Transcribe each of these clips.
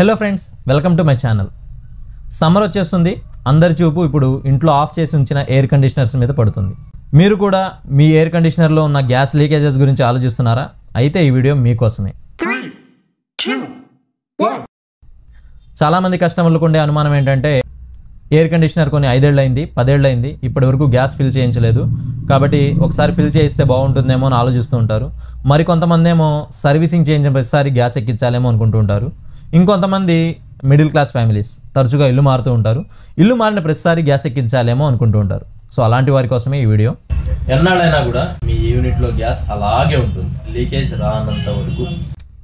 Hello friends, welcome to my channel. Summer వచ్చేస్తుంది. అందరి చూపు ఇప్పుడు ఇంట్లో ఆఫ్ చేసి ఉంచిన ఎయిర్ కండిషనర్స్ మీద పడుతుంది. మీరు కూడా మీ ఎయిర్ కండిషనర్లో ఉన్న గ్యాస్ లీకేజెస్ గురించి ఆలోచిస్తున్నారా? అయితే ఈ వీడియో మీకోసమే. చాలామంది కస్టమర్లకు ఉండే అనుమానం ఏంటంటే, ఎయిర్ కండిషనర్ కొని 5 ఏళ్ళు అయింది, 10 ఏళ్ళు అయింది, ఇప్పటి వరకు గ్యాస్ ఫిల్ చేయించలేదు, కాబట్టి ఒకసారి ఫిల్ చేయిస్తే బాగుంటుందేమో అని ఆలోచిస్తూ ఉంటారు. మరి కొంతమంది ఏమో సర్వీసింగ్ చేయించిన ప్రతిసారి గ్యాస్ ఎక్కించాలేమో అనుకుంటూ ఉంటారు. ఇంకొంతమంది మిడిల్ క్లాస్ ఫ్యామిలీస్ తరచుగా ఇల్లు మారుతూ ఉంటారు. ఇల్లు మారిన ప్రతిసారి గ్యాస్ ఎక్కించాలేమో అనుకుంటూ ఉంటారు. సో అలాంటి వారి కోసమే ఈ వీడియో. ఎన్నాళ్ళైనా కూడా మీ యూనిట్లో గ్యాస్ అలాగే ఉంటుంది, లీకేజ్ రానంత వరకు.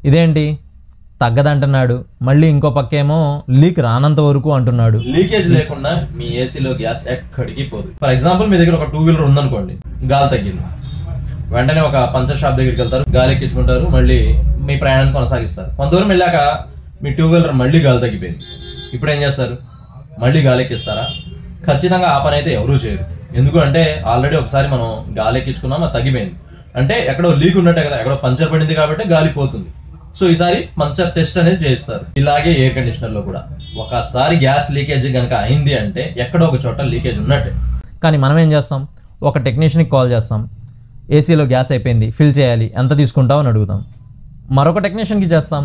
ఇదేంటి తగ్గదంటున్నాడు, మళ్ళీ ఇంకో పక్కేమో లీక్ రానంత వరకు అంటున్నాడు. లీకేజ్ లేకుండా మీ ఏసీలో గ్యాస్ ఎక్కడికి పోదు. ఫర్ ఎగ్జాంపుల్, మీ దగ్గర ఒక 2 వీలర్ ఉందనుకోండి, గాలి తగ్గింది, వెంటనే ఒక పంచర్ షాప్ దగ్గరికి వెళ్తారు, గాలి ఎక్కించుకుంటారు, మళ్ళీ మీ ప్రయాణాన్ని కొనసాగిస్తారు. కొంత దూరం వెళ్ళాక మీ 2 వీలర్ మళ్ళీ గాలి తగ్గిపోయింది. ఇప్పుడు ఏం చేస్తారు? మళ్ళీ గాలి ఎక్కిస్తారా? ఖచ్చితంగా ఆ పని అయితే ఎవరూ చేయరు. ఎందుకు అంటే ఆల్రెడీ ఒకసారి మనం గాలి ఎక్కించుకున్నాం, అది తగ్గిపోయింది అంటే ఎక్కడో లీక్ ఉన్నట్టే కదా, ఎక్కడో పంచర్ పడింది కాబట్టి గాలి పోతుంది. సో ఈసారి పంచర్ టెస్ట్ అనేది చేస్తారు. ఇలాగే ఎయిర్ కండిషనర్ లో కూడా ఒకసారి గ్యాస్ లీకేజ్ కనుక అయింది అంటే ఎక్కడో ఒక చోట లీకేజ్ ఉన్నట్టే. కానీ మనం ఏం చేస్తాం? ఒక టెక్నీషియన్కి కాల్ చేస్తాం, ఏసీలో గ్యాస్ అయిపోయింది, ఫిల్ చేయాలి, ఎంత తీసుకుంటావు అని అడుగుతాం. మరొక టెక్నీషియన్కి చేస్తాం,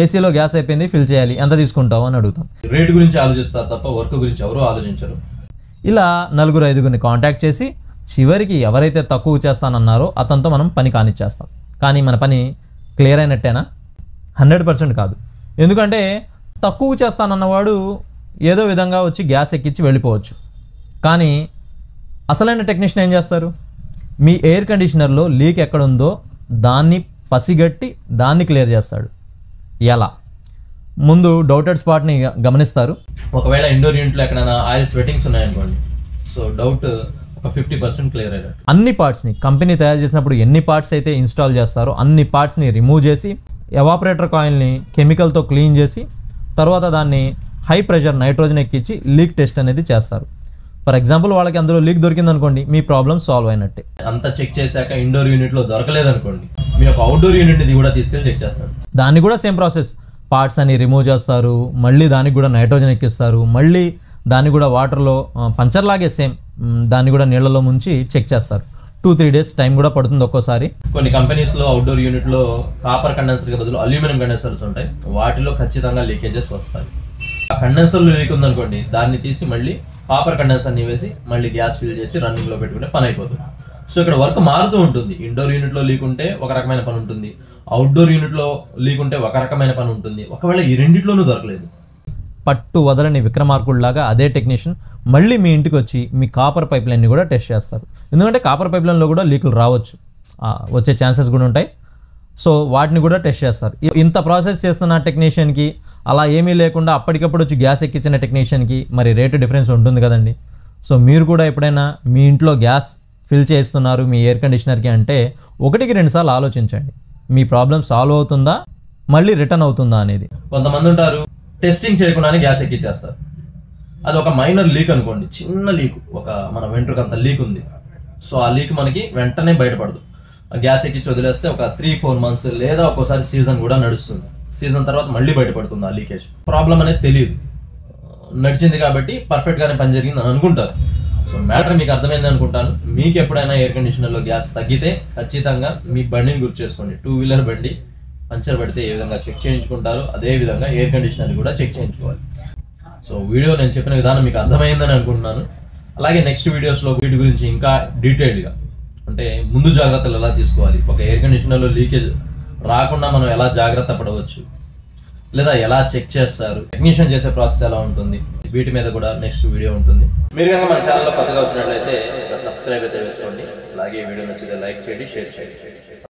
ఏసీలో గ్యాస్ అయిపోయింది, ఫిల్ చేయాలి, ఎంత తీసుకుంటావు అని అడుగుతాం. రేట్ గురించి ఆలోచిస్తారు తప్ప వర్క్ గురించి ఎవరూ ఆలోచించరు. ఇలా 4-5 కాంటాక్ట్ చేసి చివరికి ఎవరైతే తక్కువ చేస్తానన్నారో అతనితో మనం పని కానిచ్చేస్తాం. కానీ మన పని క్లియర్ అయినట్టేనా? 100% కాదు. ఎందుకంటే తక్కువ చేస్తానన్నవాడు ఏదో విధంగా వచ్చి గ్యాస్ ఎక్కించి వెళ్ళిపోవచ్చు. కానీ అసలైన టెక్నీషియన్ ఏం చేస్తారు? మీ ఎయిర్ కండిషనర్లో లీక్ ఎక్కడుందో దాన్ని పసిగట్టి దాన్ని క్లియర్ చేస్తాడు. ఎలా? ముందు డౌటెడ్ స్పాట్ని గమనిస్తారు. ఒకవేళ ఇండోర్ యూనిట్లో ఎక్కడైనా ఆయిల్ స్వెట్టింగ్స్ ఉన్నాయనుకోండి, సో డౌట్ ఒక 50% క్లియర్ అయ్యారు. అన్ని పార్ట్స్ని కంపెనీ తయారు చేసినప్పుడు ఎన్ని పార్ట్స్ అయితే ఇన్స్టాల్ చేస్తారో అన్ని పార్ట్స్ని రిమూవ్ చేసి ఎవాపరేటర్ కాయిల్ని కెమికల్తో క్లీన్ చేసి తర్వాత దాన్ని హై ప్రెషర్ నైట్రోజన్ ఎక్కించి లీక్ టెస్ట్ అనేది చేస్తారు. ఫర్ ఎగ్జాంపుల్, వాళ్ళకి అందులో లీక్ దొరికింది అనుకోండి, మీ ప్రాబ్లం సాల్వ్ అయినట్టే. అంతా చెక్ చేశాక ఇండోర్ యూనిట్లో దొరకలేదు అనుకోండి, మీ యొక్క అవుట్డోర్ యూనిట్ని కూడా తీసుకెళ్ళి చెక్ చేస్తారు. దాన్ని కూడా సేమ్ ప్రాసెస్, పార్ట్స్ అని రిమూవ్ చేస్తారు, మళ్ళీ దానికి కూడా నైట్రోజన్ ఎక్కిస్తారు, మళ్ళీ దాన్ని కూడా వాటర్లో పంచర్ లాగే సేమ్ దాన్ని కూడా నీళ్ళలో ముంచి చెక్ చేస్తారు. 2-3 డేస్ టైం కూడా పడుతుంది ఒక్కోసారి. కొన్ని కంపెనీస్లో అవుట్డోర్ యూనిట్లో కాపర్ కండెన్సర్కి బదులు అల్యూమినియం కండెన్సర్స్ ఉంటాయి, వాటిలో ఖచ్చితంగా లీకేజెస్ వస్తాయి. ఆ కండెన్సర్లో లీక్ ఉందనుకోండి, దాన్ని తీసి మళ్ళీ కాపర్ కండెన్సర్ని వేసి మళ్ళీ గ్యాస్ ఫిల్ చేసి రన్నింగ్లో పెట్టుకునే పని అయిపోతుంది. సో ఇక్కడ వర్క్ మారుతూ ఉంటుంది. ఇండోర్ యూనిట్లో లీక్ ఉంటే ఒక రకమైన పని ఉంటుంది, అవుట్డోర్ యూనిట్లో లీక్ ఉంటే ఒక రకమైన పని ఉంటుంది. ఒకవేళ ఈ రెండిట్లోనూ దొరకలేదు, పట్టు వదలని విక్రమార్కుల్లాగా అదే టెక్నీషియన్ మళ్ళీ మీ ఇంటికి వచ్చి మీ కాపర్ పైప్ లైన్ని కూడా టెస్ట్ చేస్తారు. ఎందుకంటే కాపర్ పైప్ లైన్లో కూడా లీకులు రావచ్చు, వచ్చే ఛాన్సెస్ కూడా ఉంటాయి. సో వాటిని కూడా టెస్ట్ చేస్తారు. ఇంత ప్రాసెస్ చేస్తున్న టెక్నీషియన్కి, అలా ఏమీ లేకుండా అప్పటికప్పుడు వచ్చి గ్యాస్ ఎక్కించిన టెక్నీషియన్కి మరి రేటు డిఫరెన్స్ ఉంటుంది కదండి. సో మీరు కూడా ఎప్పుడైనా మీ ఇంట్లో గ్యాస్ ఫిల్ చేస్తున్నారు మీ ఎయిర్ కండిషనర్కి అంటే 1-2 సార్లు ఆలోచించండి, మీ ప్రాబ్లం సాల్వ్ అవుతుందా, మళ్ళీ రిటర్న్ అవుతుందా అనేది. కొంతమంది ఉంటారు టెస్టింగ్ చేయకుండానే గ్యాస్ ఎక్కించేస్తారు. అది ఒక మైనర్ లీక్ అనుకోండి, చిన్న లీక్, ఒక మన వెంట్రుకంత లీక్ ఉంది. సో ఆ లీక్ మనకి వెంటనే బయటపడదు. గ్యాస్ ఎక్కించి వదిలేస్తే ఒక 3-4 మంత్స్ లేదా ఒక్కోసారి సీజన్ కూడా నడుస్తుంది. సీజన్ తర్వాత మళ్ళీ బయటపడుతుంది ఆ లీకేజ్. ప్రాబ్లం అనేది తెలియదు, నడిచింది కాబట్టి పర్ఫెక్ట్గానే పని జరిగింది అని అనుకుంటారు. సో మ్యాటర్ మీకు అర్థమైంది అనుకుంటాను. మీకు ఎప్పుడైనా ఎయిర్ కండిషనర్లో గ్యాస్ తగ్గితే ఖచ్చితంగా మీ బండిని గుర్తు చేసుకోండి. 2 వీలర్ బండి పంచర్ పడితే ఏ విధంగా చెక్ చేయించుకుంటారు, అదే విధంగా ఎయిర్ కండిషనర్ కూడా చెక్ చేయించుకోవాలి. సో వీడియో నేను చెప్పిన విధానం మీకు అర్థమైందని అనుకుంటున్నాను. అలాగే నెక్స్ట్ వీడియోస్లో వీటి గురించి ఇంకా డీటెయిల్డ్గా, అంటే ముందు జాగ్రత్తలు ఎలా తీసుకోవాలి, ఒక ఎయిర్ కండిషనర్లో లీకేజ్ రాకుండా మనం ఎలా జాగ్రత్త పడవచ్చు, లేదా ఎలా చెక్ చేస్తారు, టెక్నీషియన్ చేసే ప్రాసెస్ ఎలా ఉంటుంది, వీటి మీద కూడా నెక్స్ట్ వీడియో ఉంటుంది. మీరు కనుక మన ఛానల్లో కొత్తగా వచ్చినట్లయితే సబ్స్క్రైబ్ అయితే చేసుకోండి. అలాగే వీడియో నచ్చితే లైక్ చేయండి, షేర్ చేయండి.